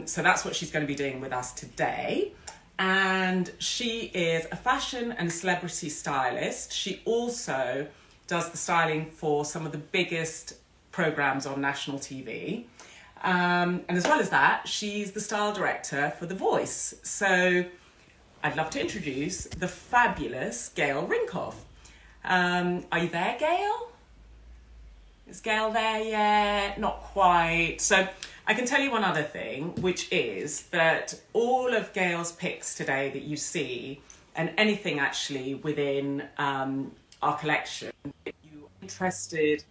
So that's what she's going to be doing with us today. And she is a fashion and celebrity stylist. She also does the styling for some of the biggest programs on national TV. And as well as that, she's the style director for The Voice. So I'd love to introduce the fabulous Gayle Rinkoff. Are you there, Gayle? Is Gayle there yet? Not quite. So I can tell you one other thing, which is that all of Gayle's picks today that you see, and anything actually within our collection, if you're interested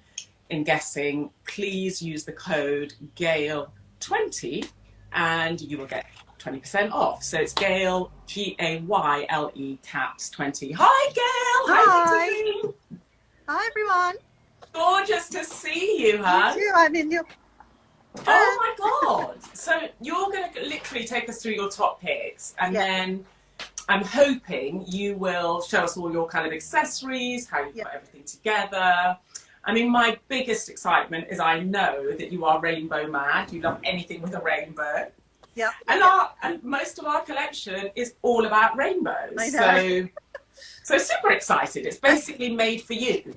in guessing, please use the code Gayle20 and you will get 20% off. So it's Gayle, Gayle, caps 20. Hi, Gayle. Hi. How are you doing? Hi, everyone. Gorgeous to see you, huh? You too. I'm in your... Oh my God. So you're going to literally take us through your top picks, and then I'm hoping you will show us all your kind of accessories, how you put everything together. I mean, my biggest excitement is I know that you are rainbow mad. You love anything with a rainbow. Yeah. And most of our collection is all about rainbows. I know. So super excited. It's basically made for you.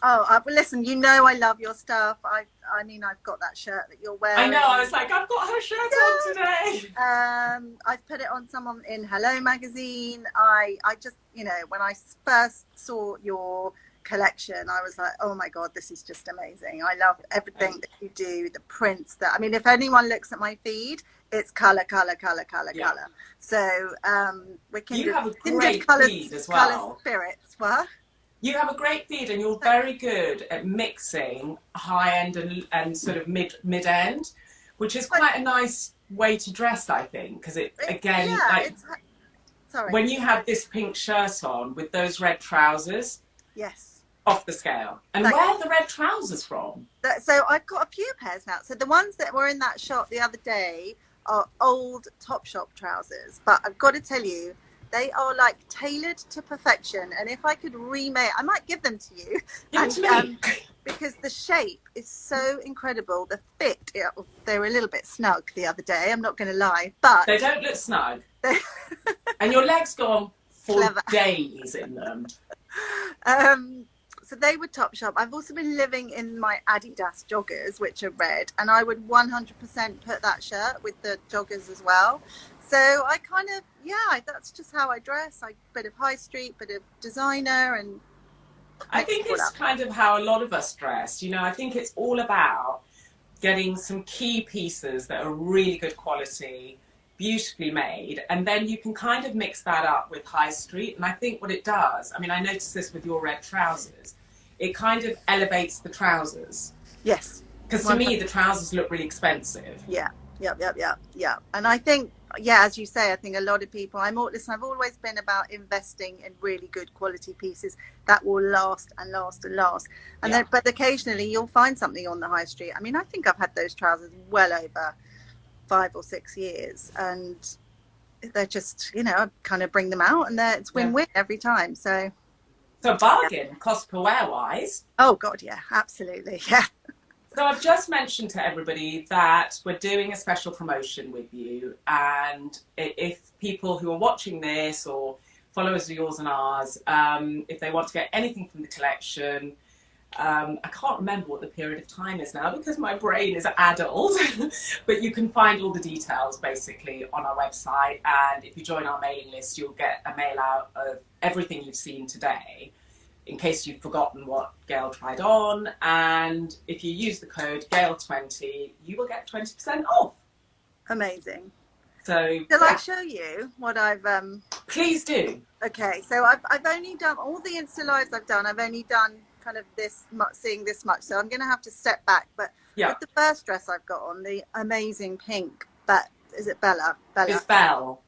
Oh, well, listen, you know I love your stuff. I mean, I've got that shirt that you're wearing. I know, I was like, I've got her shirt on today. I've put it on someone in Hello magazine. I just, you know, when I first saw your collection, I was like, oh my God, this is just amazing. I love everything that you do, the prints that, I mean, if anyone looks at my feed, it's colour. So we can you have a great feed as well. Colour spirits, what? You have a great feed, and you're very good at mixing high end and sort of mid end, which is quite a nice way to dress, I think, because it again, sorry, when you have this pink shirt on with those red trousers, off the scale. And where are the red trousers from? So I've got a few pairs now. So the ones that were in that shop the other day are old Topshop trousers, but I've got to tell you, they are like tailored to perfection, and if I could remake, I might give them to you. Because the shape is so incredible. The fit, they were a little bit snug the other day, I'm not going to lie, but they don't look snug. And your legs go on for days in them. So they were Topshop. I've also been living in my Adidas joggers, which are red, and I would 100% put that shirt with the joggers as well. So I kind of, that's just how I dress. A bit of high street, bit of designer, and I think it's kind of how a lot of us dress. You know, I think it's all about getting some key pieces that are really good quality, beautifully made, and then you can kind of mix that up with high street. And I think what it does, I mean, I noticed this with your red trousers, it kind of elevates the trousers. Yes. Because to me, the trousers look really expensive. Yeah. And I think, as you say, I think a lot of people, I've always been about investing in really good quality pieces that will last and last and last. And then, but occasionally you'll find something on the high street. I mean, I think I've had those trousers well over 5 or 6 years, and they're just, you know, I kind of bring them out, and it's win-win every time. So bargain, cost per wear wise. Oh God, yeah, absolutely, yeah. So I've just mentioned to everybody that we're doing a special promotion with you, and if people who are watching this or followers of yours and ours, if they want to get anything from the collection, I can't remember what the period of time is now because my brain is adult, but you can find all the details basically on our website, and if you join our mailing list, you'll get a mail out of everything you've seen today, in case you've forgotten what Gayle tried on. And if you use the code Gayle20, you will get 20% off. Amazing. So shall I show you what I've please do. Okay, so I've only done all the Insta lives I've done. I've only done kind of this much, seeing this much, so I'm going to have to step back. But with the first dress I've got on, the amazing pink, but is it Bella? It's Belle.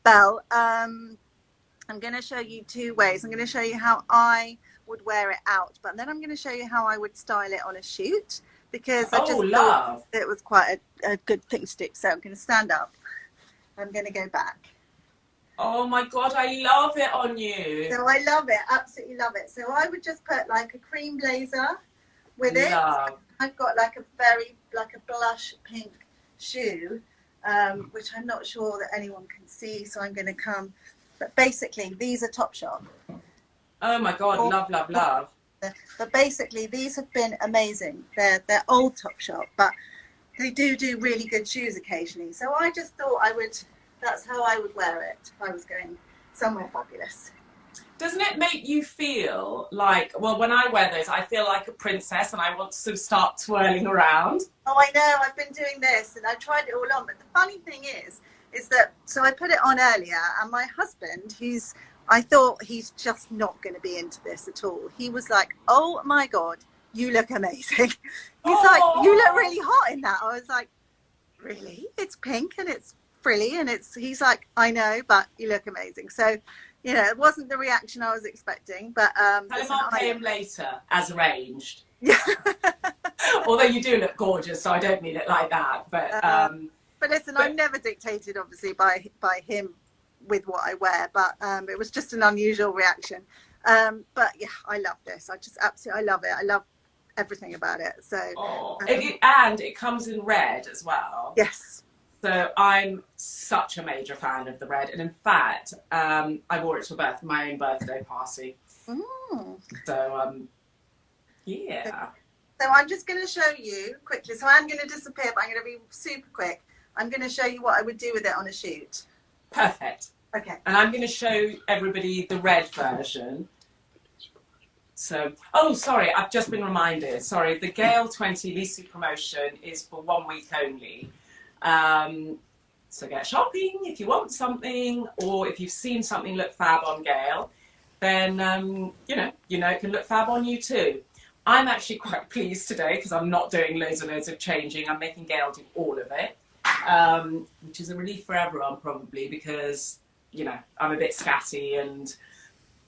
I'm going to show you 2 ways. I'm going to show you how I would wear it out, but then I'm going to show you how I would style it on a shoot, because I just thought it was quite a good thing to do. So I'm going to stand up. I'm going to go back. Oh my God, I love it on you. So I love it, absolutely love it. So I would just put like a cream blazer with it. I've got like a blush pink shoe, which I'm not sure that anyone can see, so I'm going to come. But basically, these are Topshop. Oh my God, love, love, love. But basically, these have been amazing. They're old Topshop, but they do really good shoes occasionally. So I just thought that's how I would wear it if I was going somewhere fabulous. Doesn't it make you feel like, well, when I wear those, I feel like a princess and I want to sort of start twirling around? Oh, I know. I've been doing this and I tried it all on. But the funny thing is that, so I put it on earlier and my husband, I thought he's just not going to be into this at all. He was like, oh my God, you look amazing. He's like, you look really hot in that. I was like, really? It's pink and it's frilly and he's like, I know, but you look amazing. So, you know, it wasn't the reaction I was expecting, but tell him I'll pay him later, as arranged. Yeah. Although you do look gorgeous, so I don't mean it like that. But listen, I'm never dictated, obviously, by him with what I wear, but it was just an unusual reaction. But yeah, I love this. I love it. I love everything about it. So and it comes in red as well. Yes. So I'm such a major fan of the red, and in fact, I wore it to my own birthday party. So yeah. So I'm just going to show you quickly. So I'm going to disappear, but I'm going to be super quick. I'm going to show you what I would do with it on a shoot. Perfect. Okay. And I'm going to show everybody the red version. So, oh, sorry, I've just been reminded. Sorry, the Gayle 20 Lisou promotion is for 1 week only. So get shopping if you want something, or if you've seen something look fab on Gayle, then, you know, it can look fab on you too. I'm actually quite pleased today because I'm not doing loads and loads of changing. I'm making Gayle do all of it, which is a relief for everyone probably because, you know, I'm a bit scatty and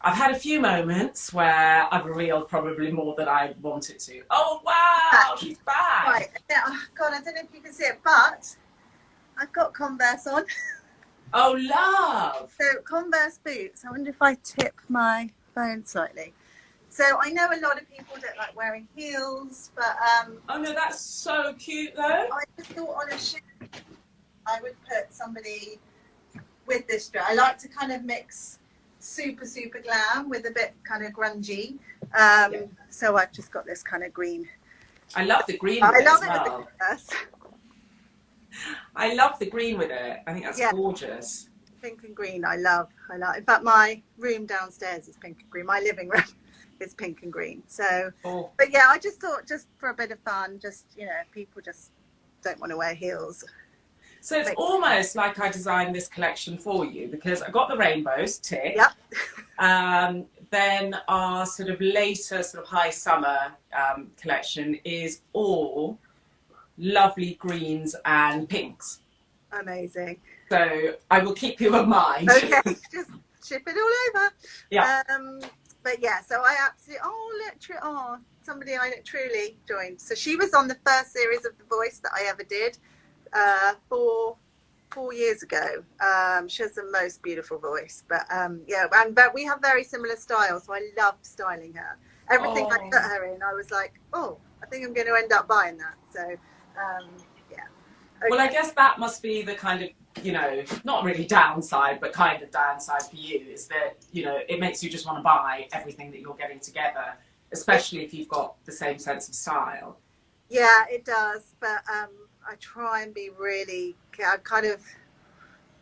I've had a few moments where I've revealed probably more than I wanted to. Oh, wow, she's back. Right, oh, God, I don't know if you can see it, but I've got Converse on. Oh, love. So Converse boots. I wonder if I tip my phone slightly. So I know a lot of people don't like wearing heels, but oh no, that's so cute though. I just thought on a shoe I would put somebody with this dress. I like to kind of mix super glam with a bit kind of grungy. So I've just got this kind of green. I love the green. I love it with the dress. I love the green with it. I think that's gorgeous. Pink and green, I love. In fact, my room downstairs is pink and green. My living room is pink and green. So, but yeah, I just thought, just for a bit of fun, just, you know, people just don't want to wear heels. So it's almost like I designed this collection for you because I got the rainbows, tick. Yep. Then our sort of later sort of high summer collection is all lovely greens and pinks. Amazing. So I will keep you in mind. Okay, just ship it all over. Yeah. But yeah, so I absolutely, somebody I truly joined. So she was on the first series of The Voice that I ever did 4 years ago. She has the most beautiful voice, but but we have very similar styles, so I loved styling her. Everything I put her in, I was like, I think I'm going to end up buying that. So yeah. Okay. Well, I guess that must be the kind of, you know, not really downside, but kind of downside for you is that, you know, it makes you just want to buy everything that you're getting together, especially if you've got the same sense of style. Yeah, it does. But I try and be really kind of,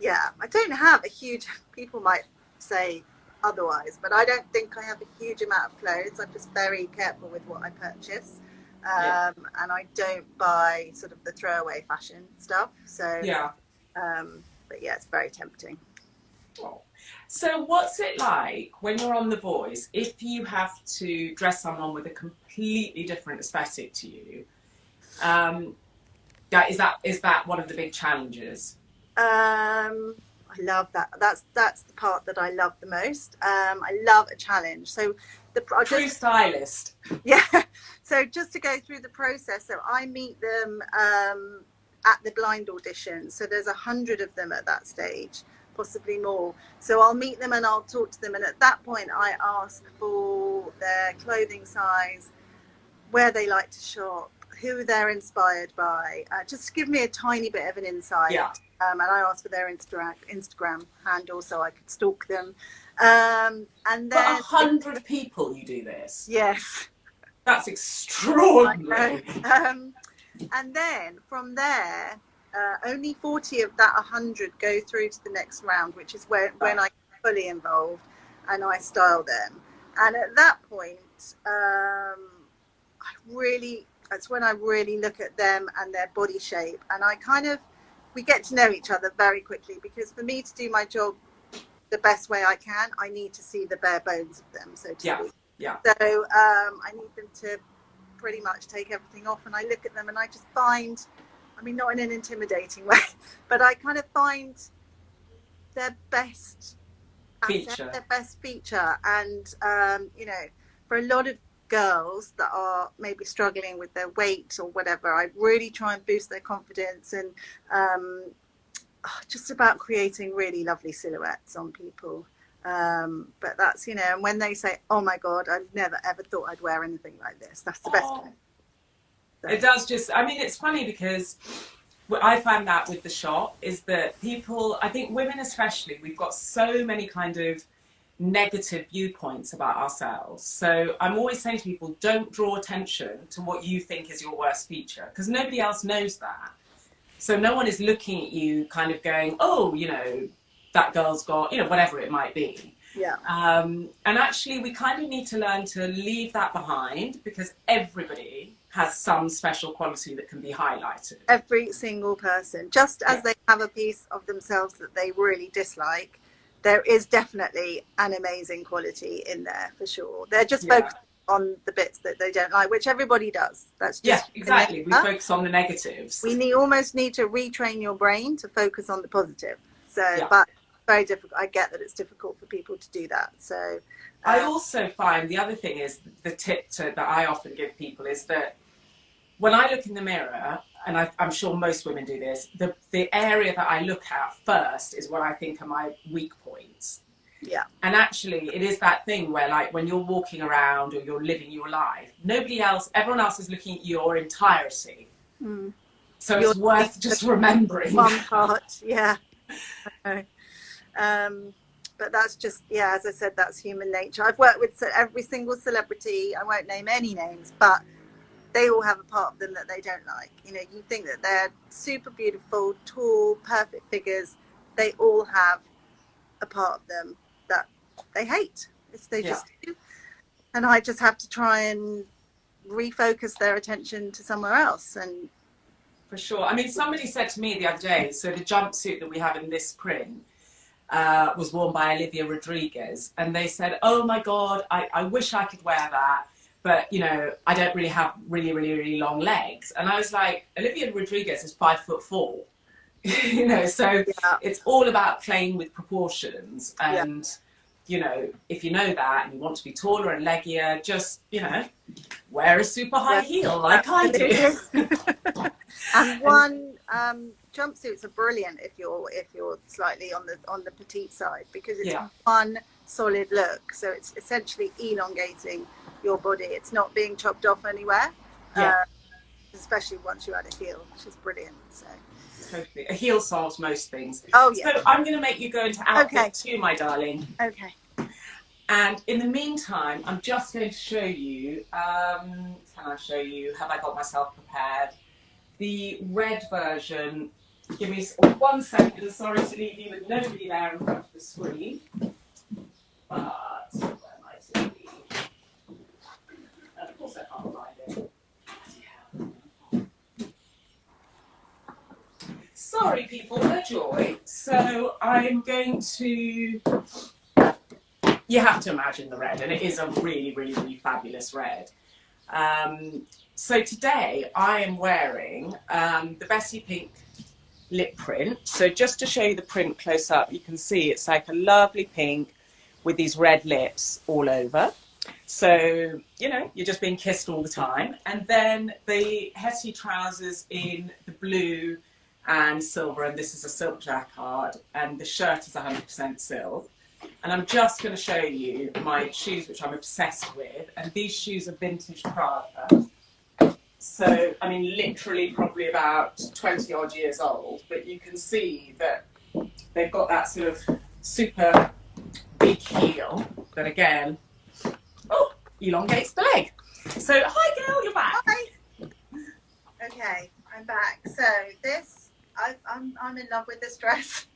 I don't have a huge, people might say otherwise, but I don't think I have a huge amount of clothes. I'm just very careful with what I purchase. And I don't buy sort of the throwaway fashion stuff. So, but yeah, it's very tempting. So what's it like when you're on The Voice, if you have to dress someone with a completely different aesthetic to you? Is that one of the big challenges? I love that. That's the part that I love the most. I love a challenge. So true stylist. Yeah. So just to go through the process, so I meet them at the blind audition. So there's 100 of them at that stage, possibly more. So I'll meet them and I'll talk to them. And at that point, I ask for their clothing size, where they like to shop, who they're inspired by. Just give me a tiny bit of an insight. Yeah. And I asked for their Instagram handle so I could stalk them. And then For 100 people you do this? Yes. That's extraordinary. And then from there, only 40 of that 100 go through to the next round, which is when I get fully involved and I style them. And at that point, that's when I really look at them and their body shape. And we get to know each other very quickly, because for me to do my job the best way I can, I need to see the bare bones of them, so to speak. Yeah. So I need them to pretty much take everything off, and I look at them and I just find, I mean, not in an intimidating way, but I kind of find their best feature. And you know, for a lot of girls that are maybe struggling with their weight or whatever, I really try and boost their confidence, and just about creating really lovely silhouettes on people. But that's, you know, and when they say, oh my God, I never ever thought I'd wear anything like this, that's the best thing. So. It does just, I mean, it's funny because what I find that with the shop is that people, I think women especially, we've got so many kind of negative viewpoints about ourselves. So I'm always saying to people, don't draw attention to what you think is your worst feature, because nobody else knows that. So no one is looking at you kind of going, oh, you know, that girl's got, you know, whatever it might be. Yeah. And actually we kind of need to learn to leave that behind, because everybody has some special quality that can be highlighted. Every single person, just as they have a piece of themselves that they really dislike, there is definitely an amazing quality in there for sure. They're just focused on the bits that they don't like, which everybody does. That's just exactly. We focus on the negatives. We almost need to retrain your brain to focus on the positive. So, but very difficult. I get that it's difficult for people to do that. So, I also find the other thing is the tip that I often give people is that when I look in the mirror, and I'm sure most women do this, the area that I look at first is what I think are my weak points. Yeah. And actually, it is that thing where, like, when you're walking around or you're living your life, everyone else is looking at your entirety. Mm. So it's worth just remembering. One part, yeah. Okay. But that's just, as I said, that's human nature. I've worked with every single celebrity. I won't name any names, but they all have a part of them that they don't like. You know, you think that they're super beautiful, tall, perfect figures. They all have a part of them that they hate. They just do. And I just have to try and refocus their attention to somewhere else. And for sure. I mean, somebody said to me the other day, so the jumpsuit that we have in this print was worn by Olivia Rodriguez. And they said, oh my God, I wish I could wear that. But, you know, I don't really have really long legs. And I was like, Olivia Rodriguez is 5'4". You know, so it's all about playing with proportions. And, you know, if you know that and you want to be taller and leggier, just, you know, wear a super high heel like I do. And one jumpsuits are brilliant if you're slightly on the petite side, because it's one solid look. So it's essentially elongating your body. It's not being chopped off anywhere. Especially once you add a heel, which is brilliant. So totally, a heel solves most things. Oh yeah. So I'm going to make you go into outfit 2, my darling. Okay. And in the meantime, I'm just going to show you. Can I show you? Have I got myself prepared? The red version. Give me 1 second. Sorry to leave you with nobody there in front of the screen. But where might it be? Of course, I can't find it. Sorry, people, a joy. So I'm going to. You have to imagine the red, and it is a really fabulous red. So today I am wearing the Bessie Pink lip print. So just to show you the print close up, you can see it's like a lovely pink with these red lips all over. So, you know, you're just being kissed all the time. And then the Hetty trousers in the blue and silver, and this is a silk jacquard, and the shirt is 100% silk. And I'm just going to show you my shoes, which I'm obsessed with. And these shoes are vintage Prada. So, I mean, literally probably about 20 odd years old, but you can see that they've got that sort of super big heel that again, oh, elongates the leg. So, hi Gayle, you're back. Hi. Okay, I'm back. So this, I'm in love with this dress.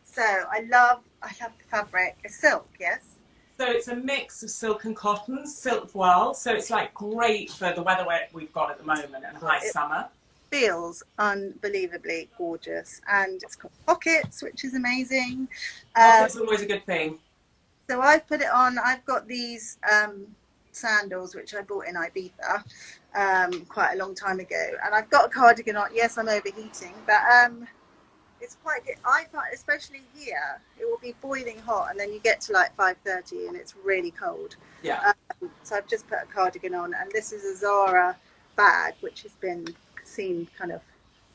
So I love the fabric. It's silk, yes. So it's a mix of silk and cotton, silk voile. So it's like great for the weather we've got at the moment and high summer. Feels unbelievably gorgeous, and it's got pockets, which is amazing. Pockets are always a good thing. So I've put it on. I've got these sandals which I bought in Ibiza quite a long time ago, and I've got a cardigan on. Yes, I'm overheating, but it's quite good. I find, especially here, it will be boiling hot, and then you get to like 5:30 and it's really cold. Yeah. So I've just put a cardigan on, and this is a Zara bag which has been seen kind of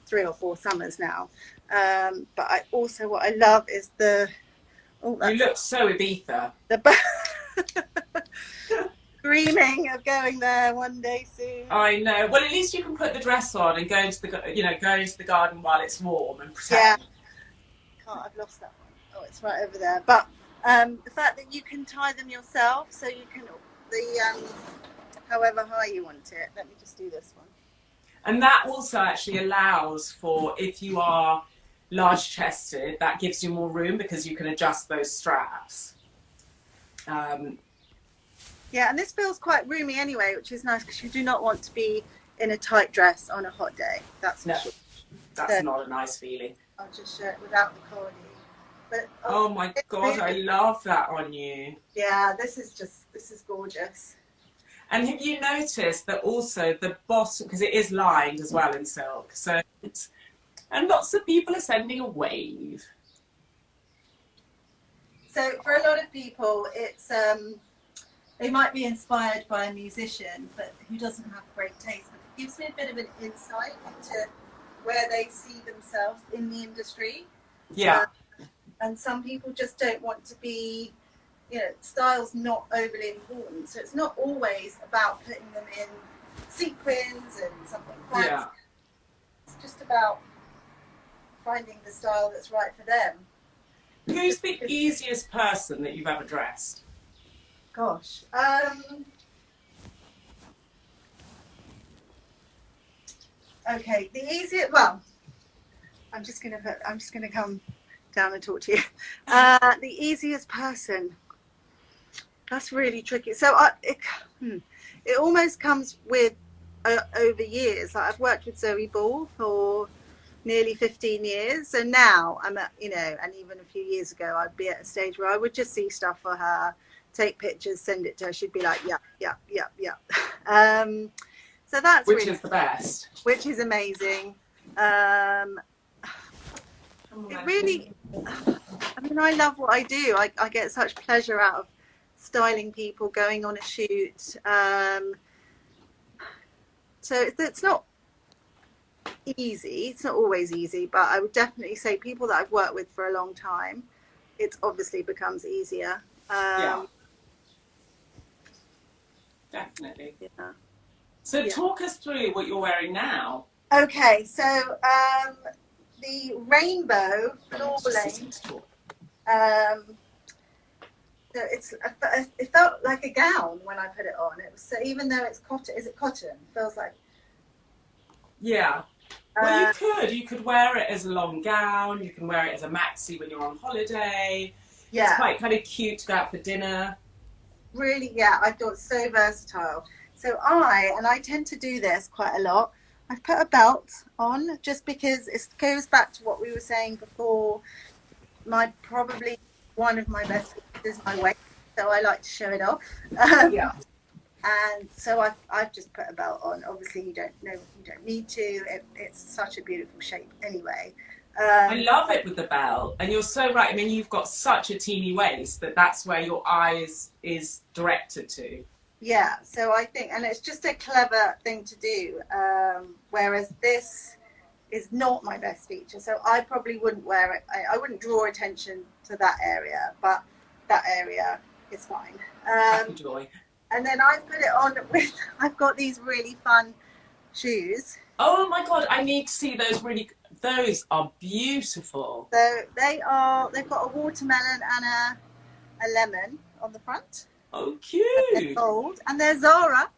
3 or 4 summers now. But I also, what I love is the... Oh, you look so Ibiza. Dreaming of going there one day soon. I know. Well, at least you can put the dress on and go into the, go into the garden while it's warm and pretend. Yeah. I've lost that one. Oh, it's right over there. But the fact that you can tie them yourself, so you can however high you want it. Let me just do this one. And that also actually allows for, if you are large chested, that gives you more room because you can adjust those straps. Yeah, and this feels quite roomy anyway, which is nice because you do not want to be in a tight dress on a hot day. That's for sure. That's not a nice feeling. I'll just show it without the cardi. But oh my God, I love that on you. Yeah, this is gorgeous. And have you noticed that also the bottom, because it is lined as well in silk, so it's, and lots of people are sending a wave. So for a lot of people, it's they might be inspired by a musician, but who doesn't have great taste. But it gives me a bit of an insight into where they see themselves in the industry. Yeah. And some people just don't want to be, style's not overly important. So it's not always about putting them in sequins and something fancy. Yeah. It's just about finding the style that's right for them. Who's the easiest person that you've ever dressed? Gosh. Okay, the easiest, well, I'm just gonna come down and talk to you. The easiest person, that's really tricky. So it almost comes with over years. Like I've worked with Zoe Ball for nearly 15 years, so now I'm at, and even a few years ago I'd be at a stage where I would just see stuff for her, take pictures, send it to her. She'd be like, yeah. So that's which really, is the best. Which is amazing. It really, I mean, I love what I do. I get such pleasure out of styling people, going on a shoot. So it's not easy. It's not always easy, but I would definitely say people that I've worked with for a long time, it obviously becomes easier. Yeah. Definitely. Yeah. So talk us through what you're wearing now. Okay, so the rainbow floor length. So it felt like a gown when I put it on. It was, so even though it's cotton, is it cotton? It feels like. Yeah. Well, you could wear it as a long gown. You can wear it as a maxi when you're on holiday. Yeah. It's quite kind of cute to go out for dinner. Really, yeah, I thought so versatile. So I tend to do this quite a lot. I've put a belt on just because it goes back to what we were saying before. Probably one of my best features is my waist, so I like to show it off. Yeah. And so I've just put a belt on. Obviously, you don't need to. It's such a beautiful shape anyway. I love it with the belt, and you're so right. I mean, you've got such a teeny waist that's where your eyes is directed to. Yeah, so I think, and it's just a clever thing to do, whereas this is not my best feature, so I probably wouldn't wear it. I wouldn't draw attention to that area, but that area is fine. Happy joy. And then I put it on with, I've got these really fun shoes. Oh my God, I need to see those those are beautiful. So they've got a watermelon and a lemon on the front. Oh, And they're cute. gold. And they're Zara.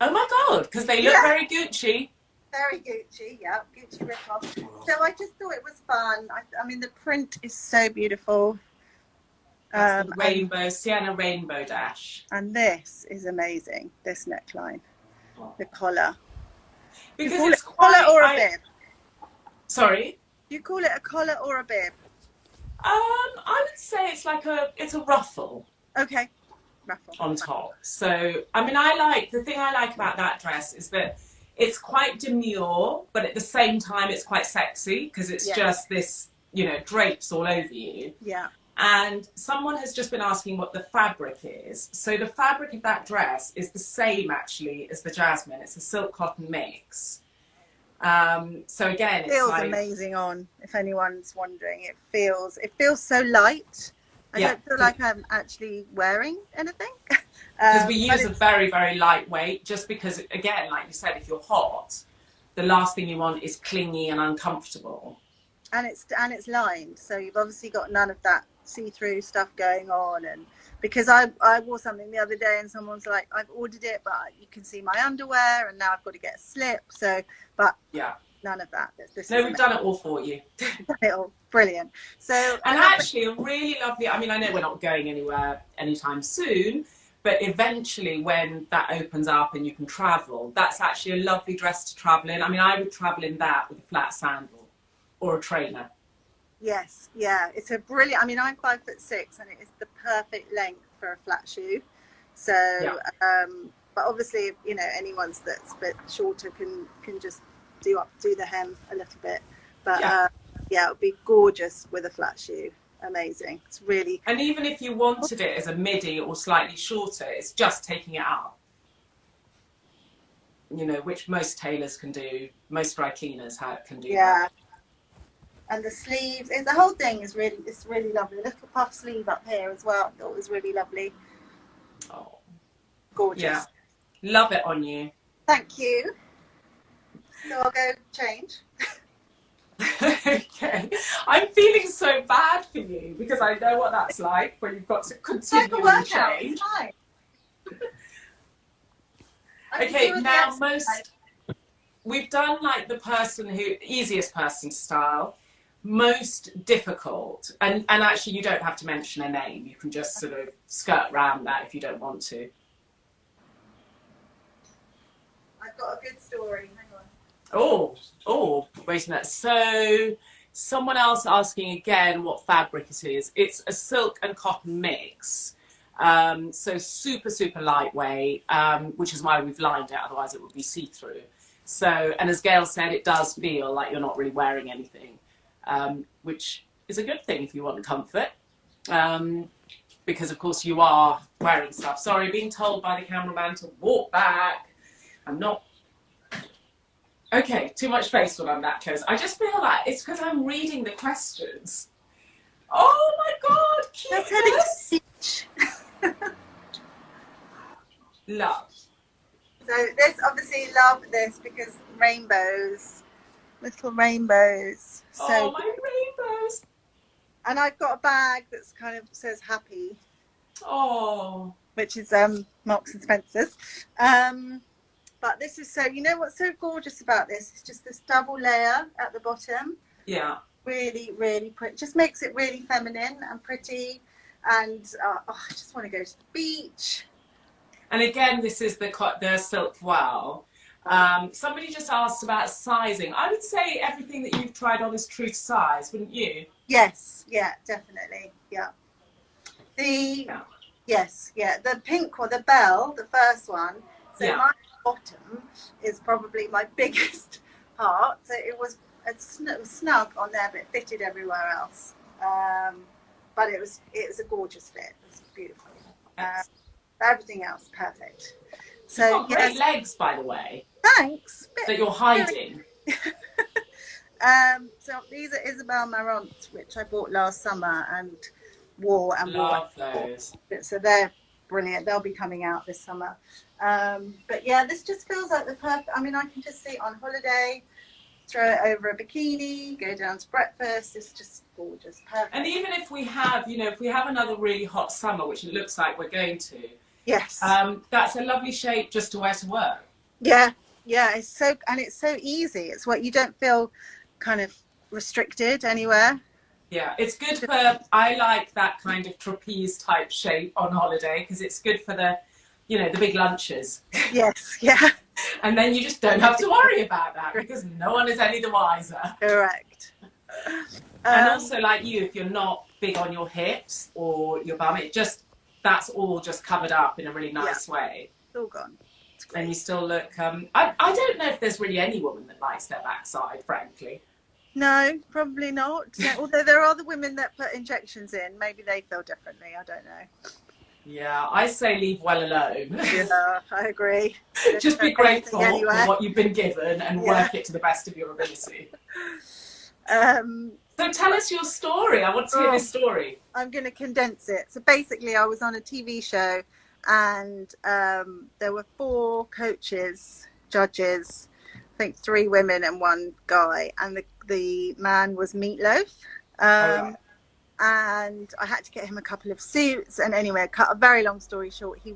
Oh my God, because they look very Gucci. Very Gucci, yeah, Gucci Rinkoff. So I just thought it was fun. I mean, the print is so beautiful. That's the rainbow, sienna rainbow dash. And this is amazing, this neckline, the collar. Because you it's call it a collar or a bib? Sorry? Do you call it a collar or a bib? I would say it's like it's a ruffle. Okay, ruffle. On top. So, I mean, the thing I like about that dress is that it's quite demure, but at the same time, it's quite sexy because it's just this, you know, drapes all over you. Yeah. And someone has just been asking what the fabric is. So the fabric of that dress is the same actually as the jasmine. It's a silk cotton mix. So again, it feels amazing on, if anyone's wondering. It feels so light. I don't feel like I'm actually wearing anything. Because we use a very, very lightweight, just because, again, like you said, if you're hot, the last thing you want is clingy and uncomfortable. And it's lined, so you've obviously got none of that see-through stuff going on. And because I wore something the other day and someone's like, I've ordered it, but you can see my underwear, and now I've got to get a slip. So, but none of that. We've done it all for you. Brilliant. So, and actually a really lovely, I mean, I know we're not going anywhere anytime soon, but eventually when that opens up and you can travel, that's actually a lovely dress to travel in. I mean, I would travel in that with a flat sandal or a trainer. Yes, yeah, it's a brilliant, I mean, I'm 5'6" and it is the perfect length for a flat shoe. So, but obviously, you know, anyone's that's a bit shorter can just do the hem a little bit. But it would be gorgeous with a flat shoe. Amazing. It's really. And even if you wanted it as a midi or slightly shorter, it's just taking it up. You know, which most tailors can do, most dry cleaners can do. Yeah. And the sleeves, the whole thing is really lovely. A little puff sleeve up here as well. I thought it was really lovely. Oh, gorgeous. Yeah, love it on you. Thank you. So I'll go change. Okay, I'm feeling so bad for you because I know what that's like when you've got to continually change. It's fine. Okay, now we've done like the person easiest person to style, most difficult, and actually you don't have to mention a name. You can just sort of skirt around that if you don't want to. I've got a good story. Hang on. Oh, wait a minute. So someone else asking again what fabric it is. It's a silk and cotton mix. So super, super lightweight, which is why we've lined it, otherwise it would be see-through. So, and as Gayle said, it does feel like you're not really wearing anything, which is a good thing if you want comfort, because of course you are wearing stuff. Sorry, being told by the cameraman to walk back. I'm not. Okay, too much face when I'm that close. I just feel like it's because I'm reading the questions. Oh my God, cute. That's heading to love. So this, obviously love this because rainbows, little rainbows. So, my rainbows. And I've got a bag that's kind of says happy. Oh. Which is Marks and Spencer's. But this is you know what's so gorgeous about this? It's just this double layer at the bottom. Yeah. Really, really pretty. Just makes it really feminine and pretty. And I just want to go to the beach. And again, this is the silk voile. Somebody just asked about sizing. I would say everything that you've tried on is true to size, wouldn't you? Yes, yeah, definitely, yeah. Yes, yeah. The pink one, the bell, the first one. So my bottom is probably my biggest part. So it was snug on there, but it fitted everywhere else. But it was a gorgeous fit. It was beautiful. Everything else perfect. So you've got great legs, by the way. Thanks. That you're hiding. So these are Isabel Marant's, which I bought last summer and wore and Love those. So they're brilliant. They'll be coming out this summer. But yeah, this just feels like the perfect. I mean, I can just see it on holiday, throw it over a bikini, go down to breakfast. It's just gorgeous, perfect. And even if we have, you know, if we have another really hot summer, which it looks like we're going to, yes, that's a lovely shape just to wear to work. Yeah, yeah. It's so easy. It's what you don't feel kind of restricted anywhere. Yeah, it's good for, I like that kind of trapeze type shape on holiday because it's good for the, you know, the big lunches. Yes, yeah. And then you just don't have to worry about that because no one is any the wiser. Correct. And also, like you, if you're not big on your hips or your bum, it just, that's all just covered up in a really nice way. It's all gone. It's great. And you still look, I don't know if there's really any woman that likes their backside, frankly. No, probably not. Although there are the women that put injections in. Maybe they feel differently. I don't know. Yeah, I say leave well alone. Yeah, I agree. Just be grateful for what you've been given and work it to the best of your ability. So tell us your story. I want to hear this story. I'm going to condense it. So basically, I was on a TV show and there were 4 coaches, judges, I think 3 women and 1 guy, and the man was Meat Loaf. And I had to get him a couple of suits, and anyway, cut a very long story short, he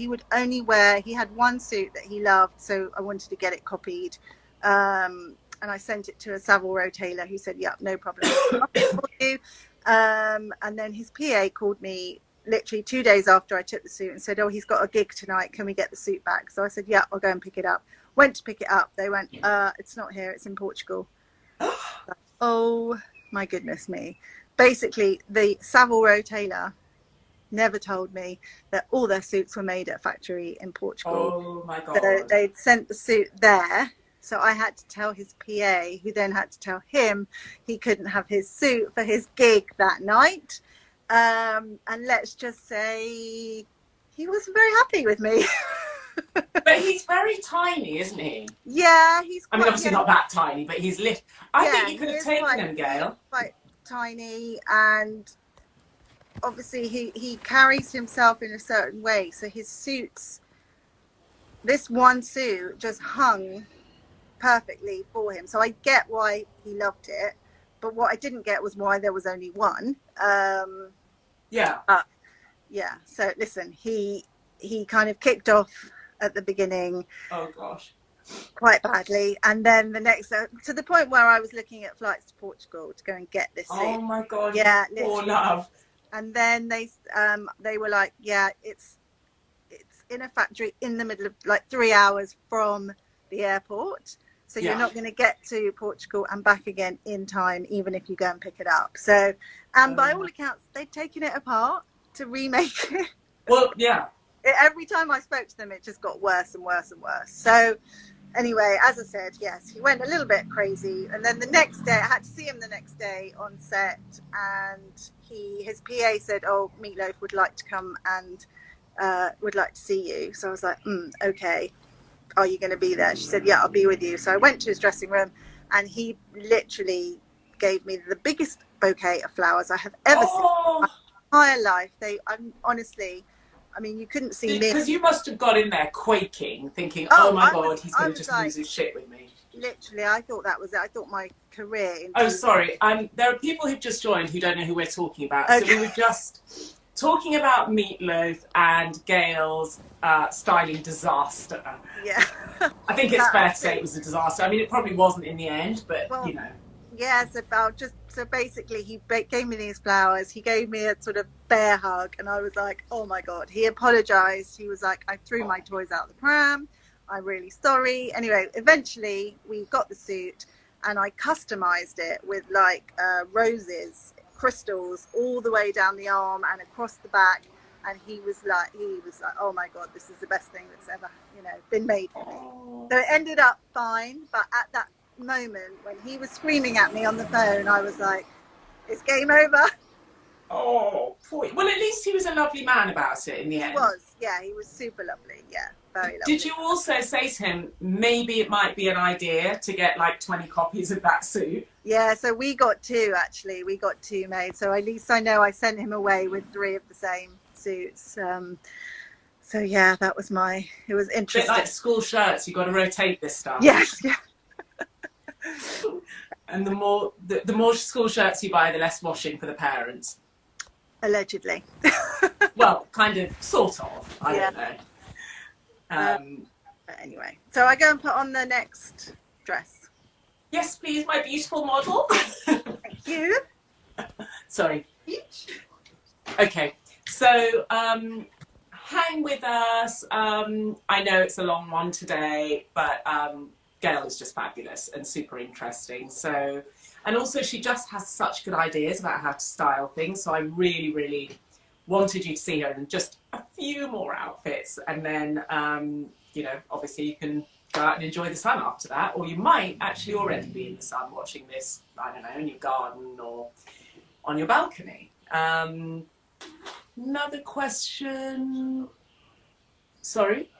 would only wear, he had 1 suit that he loved, so I wanted to get it copied, and I sent it to a Savile Row tailor who said, yep, no problem, I'll copy it for you. And then his PA called me literally 2 days after I took the suit and said, oh, he's got a gig tonight, can we get the suit back? So I said, yeah, I'll go and pick it up. Went to pick it up, they went, it's not here, it's in Portugal. Oh my goodness me. Basically, the Savile Row tailor never told me that all their suits were made at a factory in Portugal. Oh my God. So they'd sent the suit there. So I had to tell his PA, who then had to tell him he couldn't have his suit for his gig that night. And let's just say he wasn't very happy with me. But he's very tiny, isn't he? Yeah, he's quite, I mean, obviously not that tiny, but he's lit. I think you could have taken him, Gayle. Quite tiny, and obviously he carries himself in a certain way, so his suits, this 1 suit just hung perfectly for him, so I get why he loved it, but what I didn't get was why there was only 1. Yeah, so listen, he kind of kicked off at the beginning. Oh gosh. Quite badly, and then the next, to the point where I was looking at flights to Portugal to go and get this suit. Oh my God, yeah, poor love. And then they were like, yeah, it's in a factory in the middle of, like, 3 hours from the airport, so you're not going to get to Portugal and back again in time, even if you go and pick it up. So, and by all accounts, they'd taken it apart to remake it. Well, yeah. Every time I spoke to them, it just got worse and worse and worse. So anyway, as I said, yes, he went a little bit crazy. And then the next day, I had to see him the next day on set, and his PA said, oh, Meat Loaf would like to come and would like to see you. So I was like, okay, are you going to be there? She said, yeah, I'll be with you. So I went to his dressing room, and he literally gave me the biggest bouquet of flowers I have ever seen in my entire life. Honestly, I mean, you couldn't see me. Because you must have got in there quaking, thinking, oh my God, he's going to just lose his shit with me. Literally, I thought that was it. I thought my career... Oh, sorry. There are people who've just joined who don't know who we're talking about. Okay. So we were just talking about Meat Loaf and Gayle's styling disaster. Yeah. I think it's fair to say it was a disaster. I mean, it probably wasn't in the end, but, you know. Yes, so basically he gave me these flowers, he gave me a sort of bear hug, and I was like, oh my God. He apologized. He was like, I threw my toys out the pram, I'm really sorry. Anyway, eventually we got the suit, and I customized it with like roses, crystals all the way down the arm and across the back, and he was like, oh my God, this is the best thing that's ever, been made for me. So it ended up fine, but at that moment when he was screaming at me on the phone, I was like, it's game over. Oh, boy. Well, at least he was a lovely man about it in the end. He was, yeah, he was super lovely, yeah, very lovely. Did you also say to him, maybe it might be an idea to get like 20 copies of that suit? Yeah, so we got 2 actually, we got 2 made, so at least I know I sent him away with 3 of the same suits. So yeah, that was it was A interesting. bit like school shirts, you've got to rotate this stuff. Yes, yeah. And the more school shirts you buy, the less washing for the parents. Allegedly. Well, kind of, sort of. I don't know. But anyway, so I go and put on the next dress. Yes, please, my beautiful model. Thank you. Sorry. Okay, so hang with us. I know it's a long one today, but Gayle is just fabulous and super interesting. So, and also she just has such good ideas about how to style things. So I really, really wanted you to see her in just a few more outfits, and then you know, obviously you can go out and enjoy the sun after that, or you might actually already be in the sun watching this, I don't know, in your garden or on your balcony. Another question. Sorry?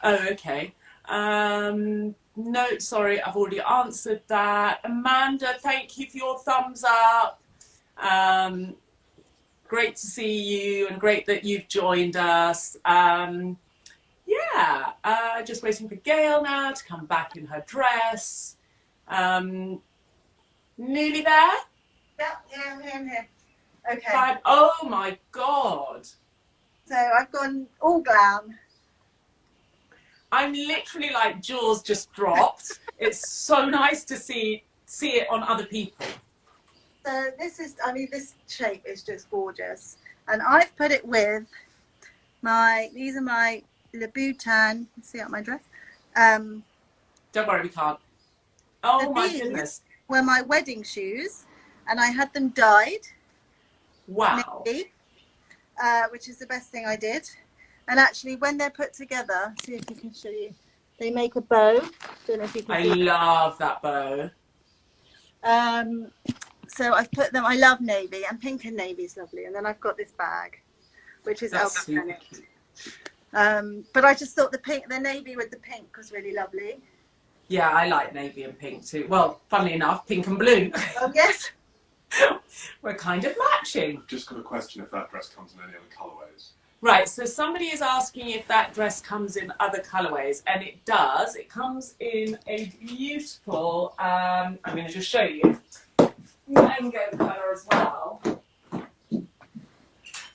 Oh, okay. No, sorry, I've already answered that. Amanda, thank you for your thumbs up. Great to see you and great that you've joined us. Yeah, just waiting for Gayle now to come back in her dress. Nearly there? Yeah, I'm here. Okay. Fine. Oh my God. So I've gone all glam. I'm literally like jaws just dropped. It's so nice to see it on other people. So this is, I mean, this shape is just gorgeous. And I've put it with these are my Louboutin, see out my dress. Don't worry, we can't. Oh my goodness. Were my wedding shoes, and I had them dyed. Wow. Navy, which is the best thing I did. And actually, when they're put together, see if you can show you, they make a bow. Don't know if you can see love that bow. So I've put them, I love navy, and pink and navy is lovely. And then I've got this bag, which is Elba. But I just thought the navy with the pink was really lovely. Yeah, I like navy and pink too. Well, funnily enough, pink and blue. Oh, yes. We're kind of matching. Just got a question if that dress comes in any other colourways. Right, so somebody is asking if that dress comes in other colourways, and it does. It comes in a beautiful, I'm going to just show you, mango colour as well.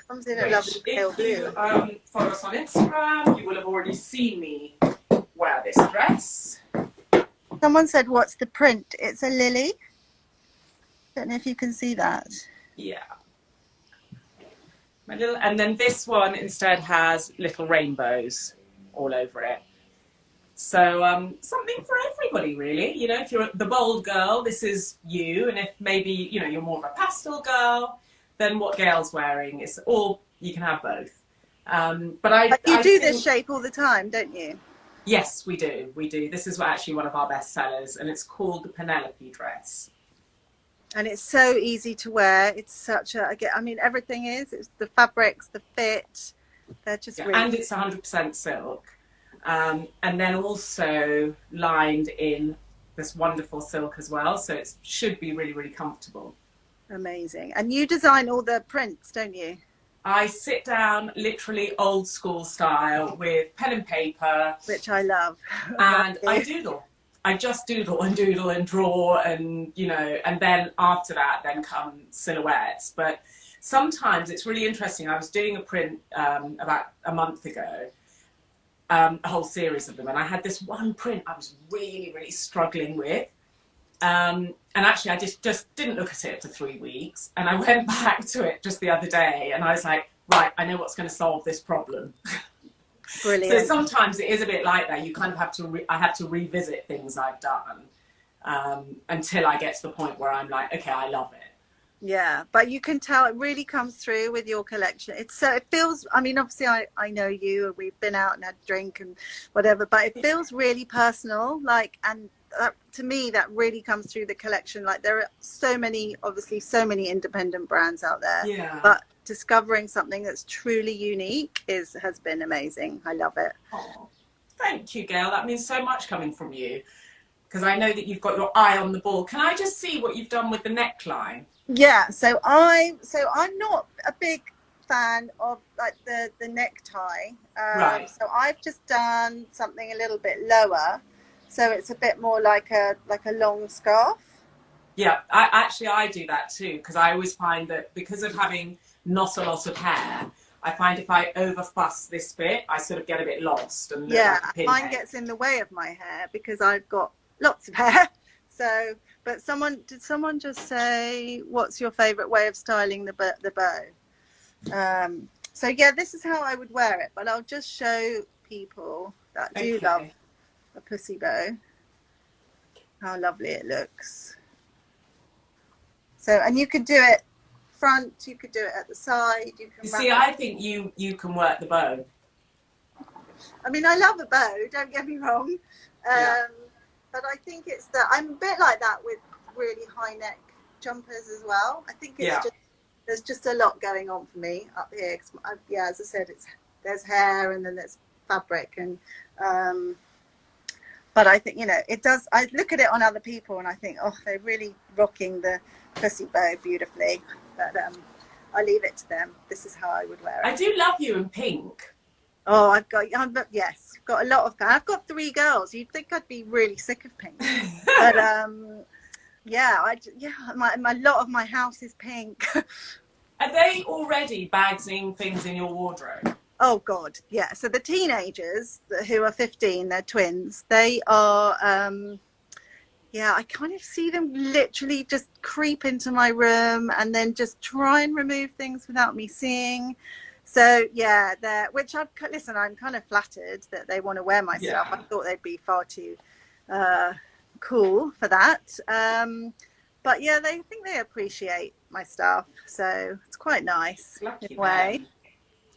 Comes in a lovely pale blue. If you follow us on Instagram, you will have already seen me wear this dress. Someone said, what's the print? It's a lily. Don't know if you can see that. Yeah. And then this one instead has little rainbows all over it. So something for everybody, really. You know, if you're the bold girl, this is you. And if maybe, you know, you're more of a pastel girl, then what Gayle's wearing is all, you can have both. But you do this shape all the time, don't you? Yes, we do. We do. This is actually one of our best sellers, and it's called the Penelope dress. And it's so easy to wear. It's such a, I mean, everything is. It's the fabrics, the fit. They're just really... And it's 100% silk. And then also lined in this wonderful silk as well. So it should be really, really comfortable. Amazing. And you design all the prints, don't you? I sit down literally old school style with pen and paper. Which I love. And I doodle. I just doodle and draw and, you know, and then after that, then come silhouettes. But sometimes it's really interesting. I was doing a print about a month ago, a whole series of them. And I had this one print I was really, really struggling with. And actually, I just didn't look at it for 3 weeks. And I went back to it just the other day. And I was like, right, I know what's going to solve this problem. Brilliant. So sometimes it is a bit like that. You kind of have to, I have to revisit things I've done until I get to the point where I'm like, okay, I love it. Yeah, but you can tell it really comes through with your collection. It's so, it feels, I mean, obviously I know you and we've been out and had a drink and whatever, but it feels really personal, like, and that, to me, that really comes through the collection. Like there are so many, obviously so many independent brands out there, yeah, but discovering something that's truly unique has been amazing. I love it. Oh, thank you, Gayle. That means so much coming from you, because I know that you've got your eye on the ball. Can I just see what you've done with the neckline? Yeah, so I'm not a big fan of like the necktie. Right. So I've just done something a little bit lower, so it's a bit more like a long scarf. Yeah, I do that too, because I always find that because of having not a lot of hair, I find if I over fuss this bit, I sort of get a bit lost and look like a pinhead. Mine gets in the way of my hair because I've got lots of hair. So, but did someone just say, what's your favourite way of styling the bow? So yeah, this is how I would wear it, but I'll just show people that do love a pussy bow how lovely it looks. So, and you could do it front, you could do it at the side. You can. See, I think you can work the bow. I mean, I love a bow. Don't get me wrong, but I think it's that I'm a bit like that with really high neck jumpers as well. I think it's just there's just a lot going on for me up here. Yeah, as I said, there's hair and then there's fabric and. But I think, you know, it does. I look at it on other people and I think, oh, they're really rocking the pussy bow beautifully. But I leave it to them. This is how I would wear it. I do love you in pink. Oh, I've got a lot of. I've got 3 girls. You'd think I'd be really sick of pink, but a lot of my house is pink. Are they already bagsing things in your wardrobe? Oh God, yeah. So the teenagers who are 15, they're twins. They are, I kind of see them literally just creep into my room and then just try and remove things without me seeing. So yeah, I'm kind of flattered that they want to wear my stuff. I thought they'd be far too cool for that. But yeah, they think they appreciate my stuff. So it's quite nice in a way.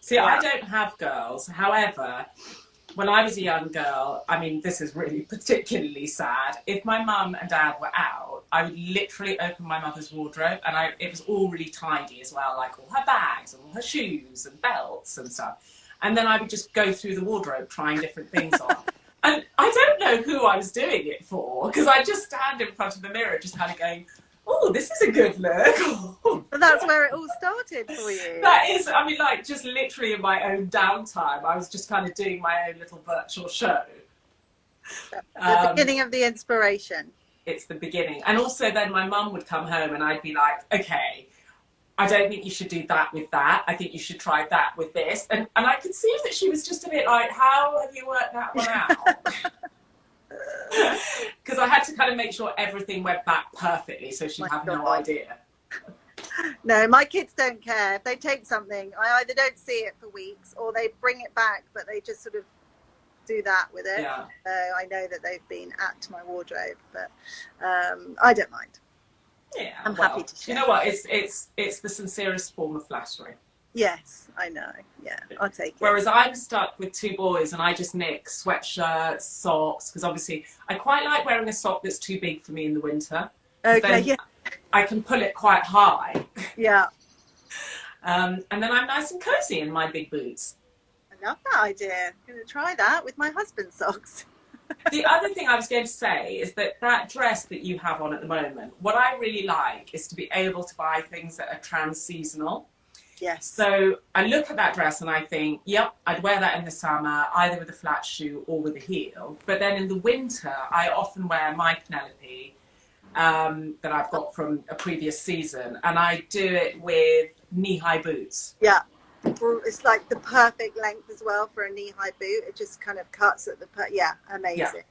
See, I don't have girls. However, when I was a young girl, I mean, this is really particularly sad. If my mum and dad were out, I would literally open my mother's wardrobe and it was all really tidy as well, like all her bags and all her shoes and belts and stuff. And then I would just go through the wardrobe trying different things on. And I don't know who I was doing it for, because I just stand in front of the mirror just kind of going, oh, this is a good look. But that's where it all started for you. That is, I mean, like, just literally in my own downtime, I was just kind of doing my own little virtual show. The beginning of the inspiration. It's the beginning. And also then my mum would come home and I'd be like, okay, I don't think you should do that with that. I think you should try that with this. And I could see that she was just a bit like, how have you worked that one out? Because I had to kind of make sure everything went back perfectly so she'd have no idea. No, my kids don't care. If they take something, I either don't see it for weeks or they bring it back, but they just sort of do that with it. Yeah. So I know that they've been at my wardrobe, but I don't mind. Yeah, I'm happy to share. You know what? It's the sincerest form of flattery. Yes, I know. Yeah, I'll take it. Whereas I'm stuck with 2 boys and I just nick sweatshirts, socks, because obviously I quite like wearing a sock that's too big for me in the winter. Okay, yeah. I can pull it quite high. Yeah. And then I'm nice and cozy in my big boots. I love that idea. I'm going to try that with my husband's socks. The other thing I was going to say is that dress that you have on at the moment, what I really like is to be able to buy things that are trans-seasonal. Yes. So I look at that dress and I think, yep, I'd wear that in the summer, either with a flat shoe or with a heel. But then in the winter, I often wear my Penelope that I've got from a previous season. And I do it with knee-high boots. Yeah. It's like the perfect length as well for a knee-high boot. It just kind of cuts at amazing. Yeah.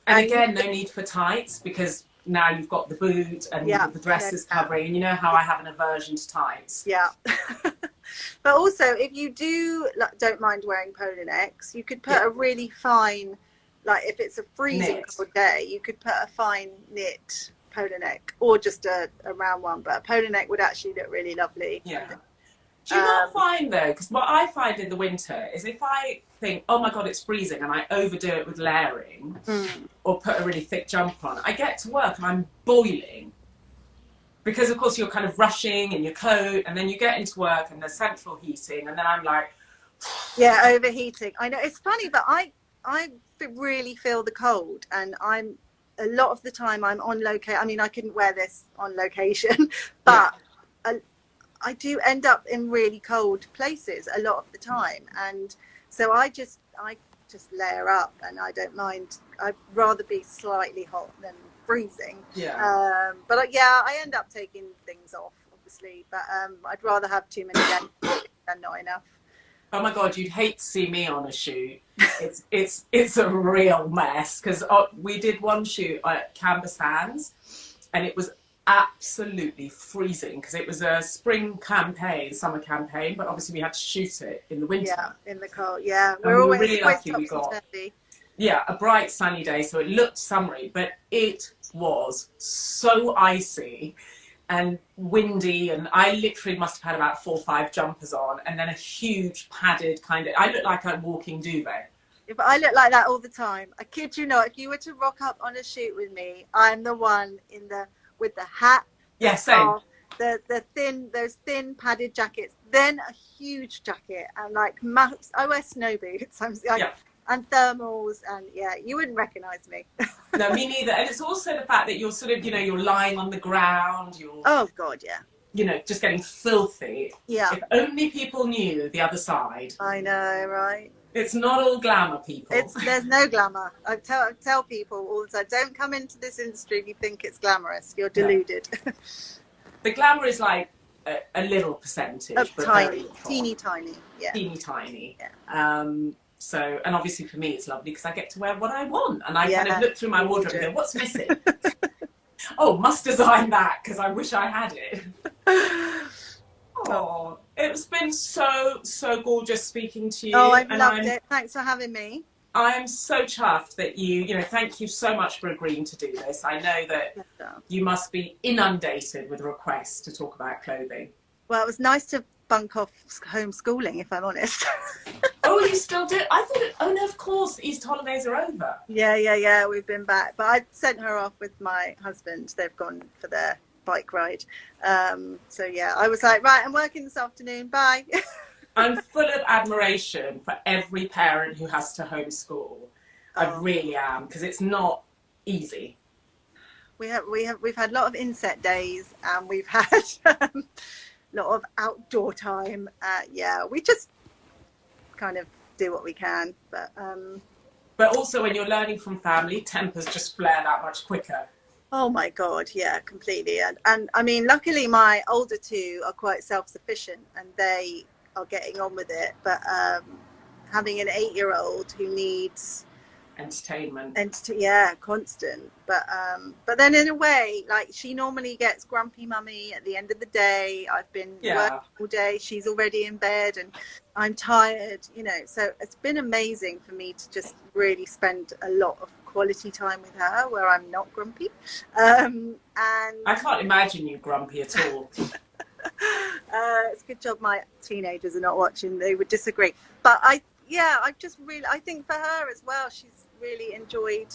And again, no need for tights because now you've got the boot and the dress is covering. And you know how I have an aversion to tights. Yeah. But also, if you don't mind wearing polo necks, you could put a really fine, like if it's a freezing cold day, you could put a fine knit polo neck or just a round one. But a polo neck would actually look really lovely. Yeah. Do you not find though, because what I find in the winter is if I think, oh my God, it's freezing and I overdo it with layering or put a really thick jumper on, I get to work and I'm boiling because of course you're kind of rushing in your coat and then you get into work and there's central heating and then I'm like... Yeah, overheating. I know, it's funny, but I really feel the cold and a lot of the time I'm on location. I mean, I couldn't wear this on location, but... I do end up in really cold places a lot of the time, and so I just layer up, and I don't mind. I'd rather be slightly hot than freezing. Yeah. But yeah, I end up taking things off, obviously. But I'd rather have too many days than not enough. Oh my God, you'd hate to see me on a shoot. It's a real mess, because we did one shoot at Canvas Hands, and it was absolutely freezing because it was a spring campaign, summer campaign, but obviously we had to shoot it in the winter. Yeah, in the cold. Yeah, And we were really lucky we got a bright sunny day, so it looked summery, but it was so icy and windy, and I literally must have had about 4 or 5 jumpers on, and then a huge padded kind of, I looked like a walking duvet. If I look like that all the time, I kid you not, if you were to rock up on a shoot with me, I'm the one with the hat, yeah, same. Those thin padded jackets, then a huge jacket, and like I wear snow boots, and thermals, and yeah, you wouldn't recognise me. No, me neither. And it's also the fact that you're sort of, you're lying on the ground, oh God, yeah, just getting filthy. Yeah. If only people knew the other side. I know, right? It's not all glamour, people. There's no glamour. I tell people all the time, don't come into this industry if you think it's glamorous. You're deluded. Yeah. The glamour is like a little percentage. But tiny, teeny tiny. Yeah. Teeny tiny. Yeah. So, and obviously for me it's lovely because I get to wear what I want. And I kind of look through my wardrobe and go, what's missing? Oh, must design that because I wish I had it. Oh, it's been so gorgeous speaking to you. Oh, I've loved it. Thanks for having me. I am so chuffed that thank you so much for agreeing to do this. I know that you must be inundated with requests to talk about clothing. Well, it was nice to bunk off homeschooling, if I'm honest. Oh, you still do? I thought, oh no, of course, Easter holidays are over. Yeah, we've been back. But I sent her off with my husband. They've gone for their bike ride. So yeah, I was like, right, I'm working this afternoon, bye. I'm full of admiration for every parent who has to homeschool. I really am, because it's not easy. We've had a lot of inset days, and we've had a lot of outdoor time. Yeah, we just kind of do what we can, but also when you're learning from family, tempers just flare that much quicker. Oh my God, yeah, completely. And I mean, luckily my older two are quite self-sufficient and they are getting on with it. But having an 8-year-old who needs entertainment, constant. But then in a way, like, she normally gets grumpy mummy at the end of the day. I've been working all day. She's already in bed and I'm tired, So it's been amazing for me to just really spend a lot of quality time with her where I'm not grumpy. And I can't imagine you grumpy at all. It's a good job my teenagers are not watching. They would disagree. But I think for her as well, she's really enjoyed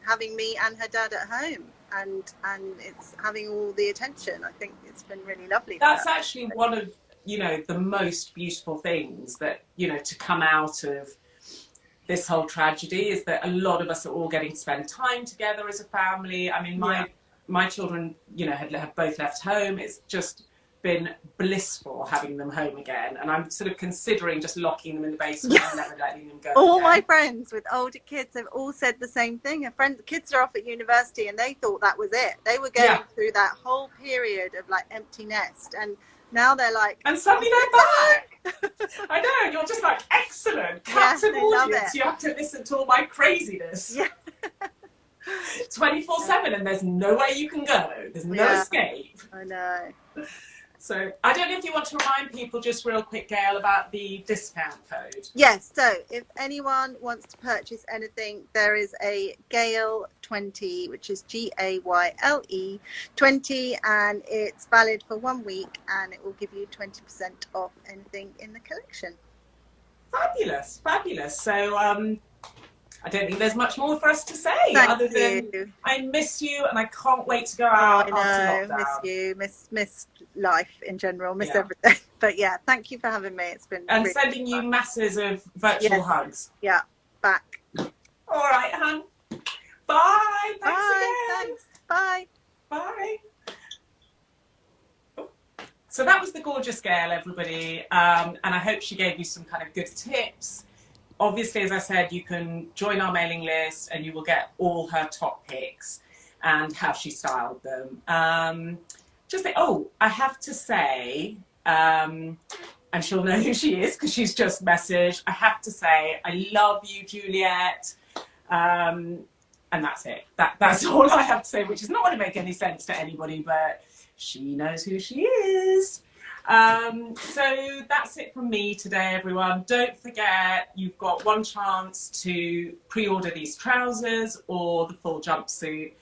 having me and her dad at home, and it's having all the attention. I think it's been really lovely. That's actually one of the most beautiful things that to come out of this whole tragedy is that a lot of us are all getting to spend time together as a family. I mean, my children have both left home. It's just been blissful having them home again, and I'm sort of considering just locking them in the basement and never letting them go all again. My friends with older kids have all said the same thing. Kids are off at university and they thought that was it. They were going through that whole period of like empty nest, and now they're like, and suddenly they're back. I know, and you're just like, excellent, captive audience. You have to listen to all my craziness. 24/7, and there's no way you can go. There's no escape. I know. So I don't know if you want to remind people just real quick, Gayle, about the discount code. Yes, so if anyone wants to purchase anything, there is a Gayle 20, which is GAYLE 20, and it's valid for 1 week, and it will give you 20% off anything in the collection. Fabulous, fabulous. So I don't think there's much more for us to say other than I miss you and I can't wait to go out after lockdown. Miss you, miss life in general, miss everything. But yeah, thank you for having me. It's been and really sending you masses of virtual hugs. Yeah, back. All right, hon. Bye. Thanks again. Thanks. Bye. Bye. So that was the gorgeous Gayle, everybody. And I hope she gave you some kind of good tips. Obviously, as I said, you can join our mailing list and you will get all her top picks and how she styled them. I have to say, and she'll know who she is because she's just messaged, I have to say, I love you, Juliet. And that's it. That's all I have to say, which is not going to make any sense to anybody, but she knows who she is. So that's it from me today, everyone. Don't forget, you've got one chance to pre-order these trousers or the full jumpsuit,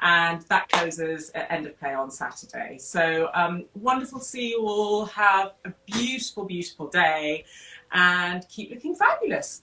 and that closes at end of play on Saturday. So wonderful to see you all. Have a beautiful, beautiful day and keep looking fabulous.